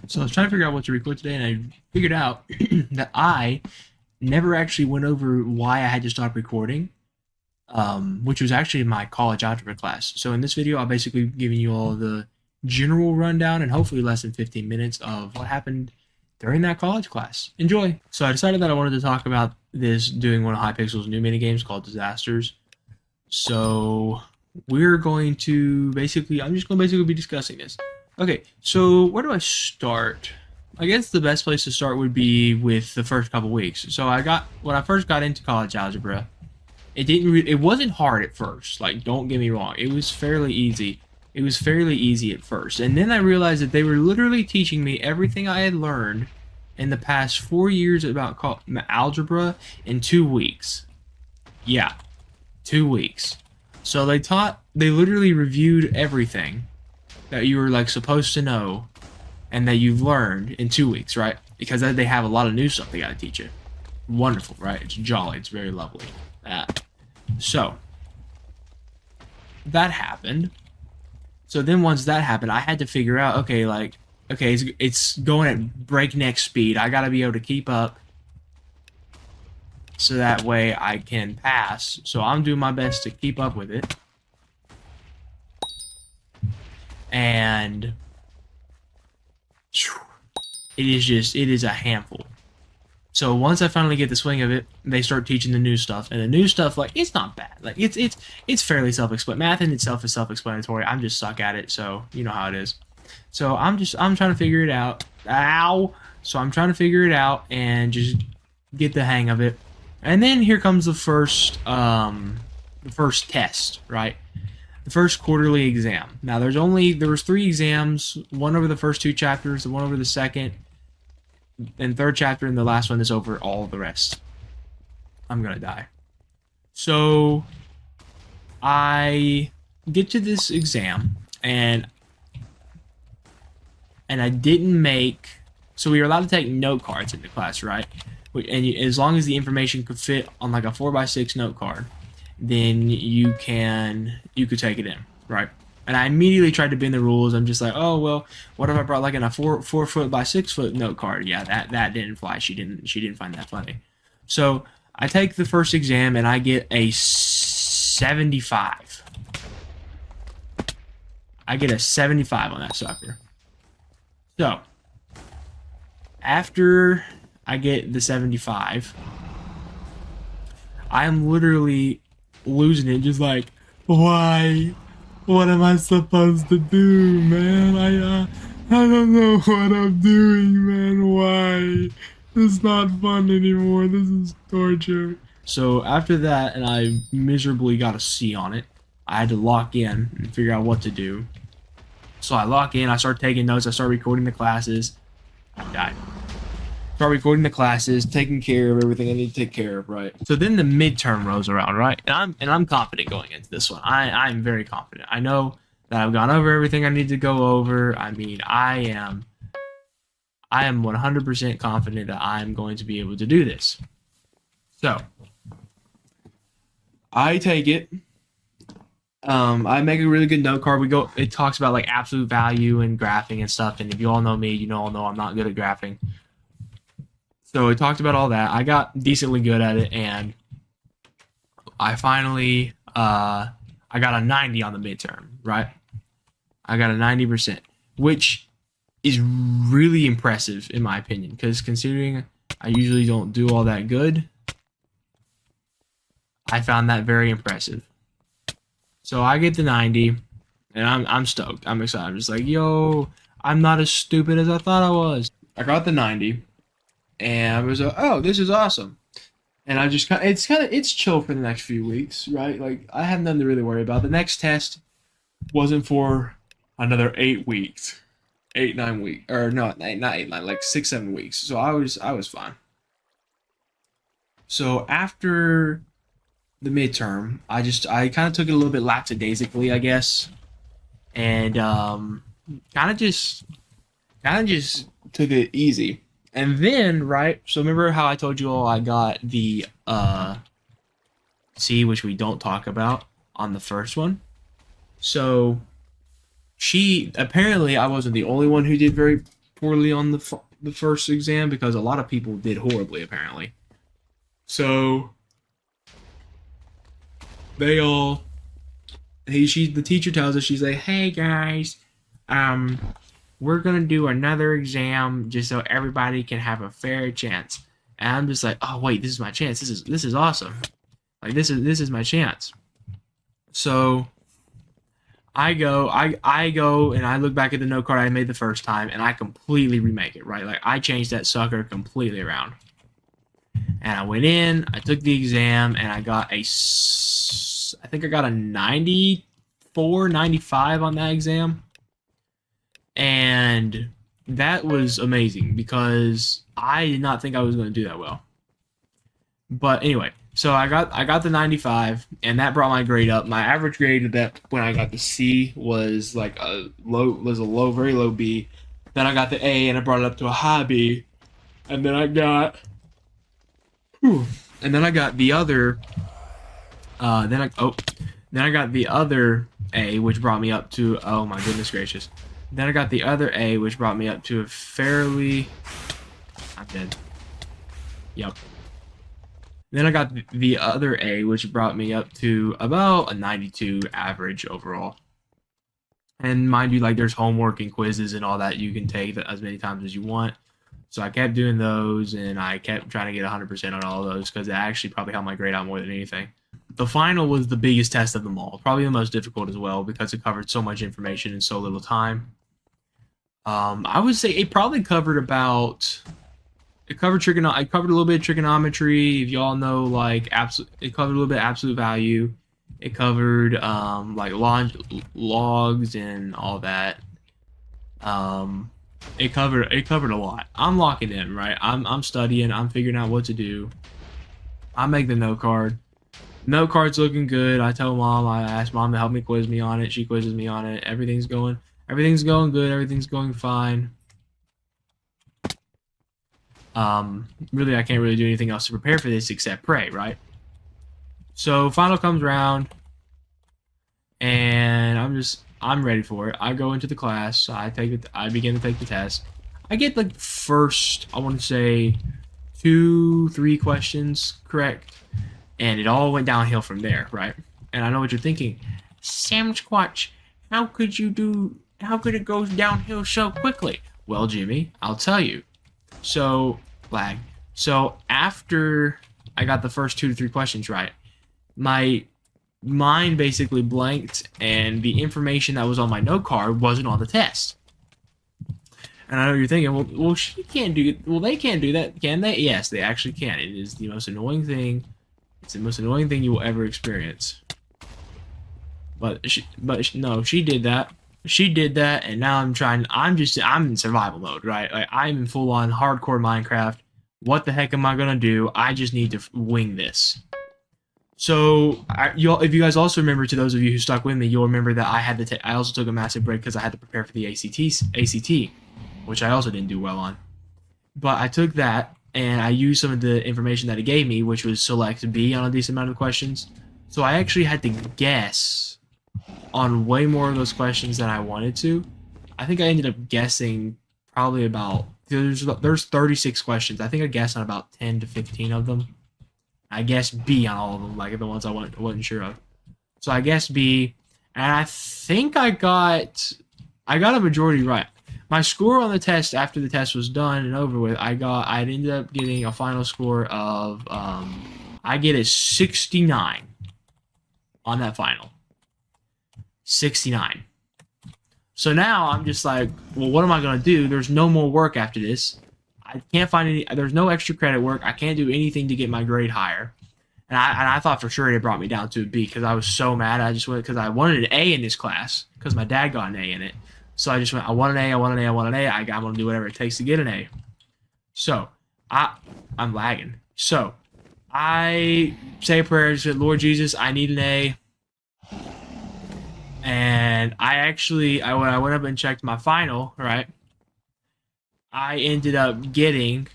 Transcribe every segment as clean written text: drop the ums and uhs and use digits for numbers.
So I was trying to figure out what to record today, and I figured out that I never actually went over why I had to stop recording, which was actually my college algebra class. So in this video, I'll basically giving you all the general rundown and hopefully less than 15 minutes of what happened during that college class. Enjoy! So I decided that I wanted to talk about this doing one of Hypixel's new minigames called Disasters. So we're going to basically, I'm just going to basically be discussing this. Okay, so where do I start? I guess the best place to start would be with the first couple weeks. So when I first got into college algebra, it wasn't hard at first. Like, don't get me wrong, it was fairly easy. It was fairly easy at first, and then I realized that they were literally teaching me everything I had learned in the past 4 years about algebra in 2 weeks. Yeah, 2 weeks. So they literally reviewed everything that you were like supposed to know and that you've learned in 2 weeks, right? Because they have a lot of new stuff they got to teach you. Wonderful, right? It's jolly. It's very lovely. So that happened. So then once that happened, I had to figure out, okay, it's going at breakneck speed. I got to be able to keep up so that way I can pass. So I'm doing my best to keep up with it. And it is a handful. So once I finally get the swing of it, they start teaching the new stuff, and the new stuff, like, it's not bad. Like, it's fairly self-explanatory. Math in itself is self-explanatory. I'm just suck at it, so you know how it is. So I'm trying to figure it out. Ow! So I'm trying to figure it out and just get the hang of it. And then here comes the first test, right? The first quarterly exam. Now there was 3 exams, one over the first 2 chapters, one over the second and third chapter, and the last one is over all the rest. I'm gonna die. So I get to this exam and I didn't make, so we were allowed to take note cards in the class, right? And as long as the information could fit on like a 4x6 note card, then you could take it in, right? And I immediately tried to bend the rules. I'm just like, oh well, what if I brought like in a 4 foot by 6 foot note card? Yeah, that didn't fly. She didn't find that funny. So I take the first exam and I get a 75. I get a 75 on that sucker. So after I get the 75, I am literally losing it, just like, why? What am I supposed to do, man? I don't know what I'm doing, man. Why? This is not fun anymore. This is torture. So after that, and I miserably got a C on it, I had to lock in and figure out what to do. So I lock in, I start taking notes, I start recording the classes. I died. Start recording the classes, taking care of everything I need to take care of, right? So then the midterm rolls around, right? And I'm confident going into this one. I'm very confident. I know that I've gone over everything I need to go over. I mean, I am 100% confident that I'm going to be able to do this. So I take it. I make a really good note card. It talks about like absolute value and graphing and stuff. And if you all know me, you all know I'm not good at graphing. So it talked about all that. I got decently good at it, and I finally, I got a 90 on the midterm, right? I got a 90%, which is really impressive in my opinion, because considering I usually don't do all that good, I found that very impressive. So I get the 90, and I'm stoked. I'm excited. I'm just like, yo, I'm not as stupid as I thought I was. I got the 90. And I was like, oh, this is awesome. And I just it's chill for the next few weeks, right? Like, I have nothing to really worry about. The next test wasn't for another 8 weeks. 8-9 weeks. Or no, not 8-9, like 6-7 weeks. So I was fine. So after the midterm, I kind of took it a little bit lackadaisically, I guess. And kind of just took it easy. And then, right, so remember how I told you all I got the C, which we don't talk about, on the first one? So apparently I wasn't the only one who did very poorly on the first exam because a lot of people did horribly apparently. So they all the teacher tells us, she's like, "Hey guys, um we're gonna do another exam just so everybody can have a fair chance." And I'm just like, "Oh wait, this is my chance. This is awesome. Like this is my chance." So I go and I look back at the note card I made the first time and I completely remake it, right? Like I changed that sucker completely around. And I went in, I took the exam, and I think I got a 94, 95 on that exam. And that was amazing because I did not think I was going to do that well. But anyway, so I got the 95, and that brought my grade up. My average grade of that when I got the C was like a very low B. Then I got the A, and I brought it up to a high B, and then I got, and then I got the other, then I got the other A, which brought me up to, oh my goodness gracious. Then I got the other A, which brought me up to a fairly, I'm dead. Yep. Then I got the other A, which brought me up to about a 92 average overall. And mind you, like there's homework and quizzes and all that you can take as many times as you want. So I kept doing those, and I kept trying to get 100% on all of those because it actually probably helped my grade out more than anything. The final was the biggest test of them all, probably the most difficult as well because it covered so much information in so little time. I would say it probably covered about. It covered it covered a little bit of trigonometry. If y'all know, like it covered a little bit of absolute value. It covered like logs and all that. It covered a lot. I'm locking in, right? I'm studying. I'm figuring out what to do. I make the note card. Note card's looking good. I tell mom. I ask mom to help me quiz me on it. She quizzes me on it. Everything's going good. Everything's going fine. Really, I can't really do anything else to prepare for this except pray, right? So final comes around, and I'm ready for it. I go into the class. I begin to take the test. I get like first, I want to say 2-3 questions correct, and it all went downhill from there, right? And I know what you're thinking, Sam Squatch, how could it go downhill so quickly? Well, Jimmy, I'll tell you. So after I got the first 2 to 3 questions right, my mind basically blanked, and the information that was on my note card wasn't on the test. And I know you're thinking, well, she can't do it. Well, they can't do that, can they? Yes, they actually can. It is the most annoying thing. It's the most annoying thing you will ever experience. But no, she did that. She did that, and now I'm in survival mode, right? Like I'm in full on hardcore Minecraft. What the heck am I gonna do? I just need to wing this. So, if you guys also remember, to those of you who stuck with me, you'll remember that I also took a massive break because I had to prepare for the ACT, which I also didn't do well on. But I took that, and I used some of the information that it gave me, which was select B on a decent amount of questions. So I actually had to guess on way more of those questions than I wanted to. I think I ended up guessing probably about, there's 36 questions. I think I guessed on about 10 to 15 of them. I guessed B on all of them, like the ones I wasn't sure of. So I guessed B, and I think I got a majority right. My score on the test after the test was done and over with, I ended up getting a final score of I get a 69 on that final. 69. So now I'm just like, well, what am I gonna do? There's no more work after this. I can't find any. There's no extra credit work. I can't do anything to get my grade higher. And I thought for sure it brought me down to a B because I was so mad. I just went because I wanted an A in this class because my dad got an A in it. So I just went, I want an A, I want an A, I want an A. I'm gonna do whatever it takes to get an A. So I'm lagging. So I say a prayer. I said, Lord Jesus, I need an A. And when I went up and checked my final, right, I ended up getting,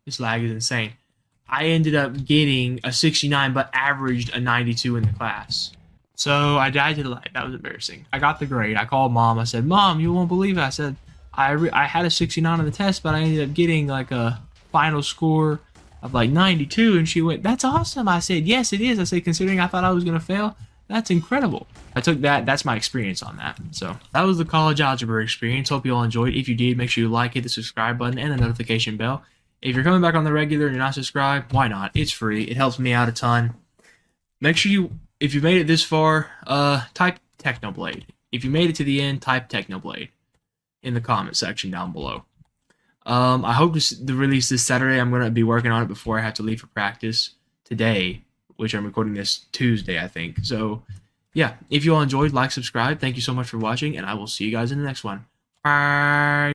this lag is insane. I ended up getting a 69, but averaged a 92 in the class. So I died to the light. That was embarrassing. I got the grade. I called mom. I said, "Mom, you won't believe it." I said, I had a 69 on the test, but I ended up getting like a final score of like 92." And she went, "That's awesome." I said, "Yes, it is." I said, "Considering I thought I was going to fail, that's incredible." I took that. That's my experience on that. So that was the college algebra experience. Hope you all enjoyed. If you did, make sure you like, hit the subscribe button, and the notification bell. If you're coming back on the regular and you're not subscribed, why not? It's free. It helps me out a ton. Make sure you, if you made it this far, type Technoblade. If you made it to the end, type Technoblade in the comment section down below. I hope to release this Saturday. I'm going to be working on it before I have to leave for practice today, which I'm recording this Tuesday, I think. So, yeah, if you all enjoyed, like, subscribe. Thank you so much for watching, and I will see you guys in the next one. Bye.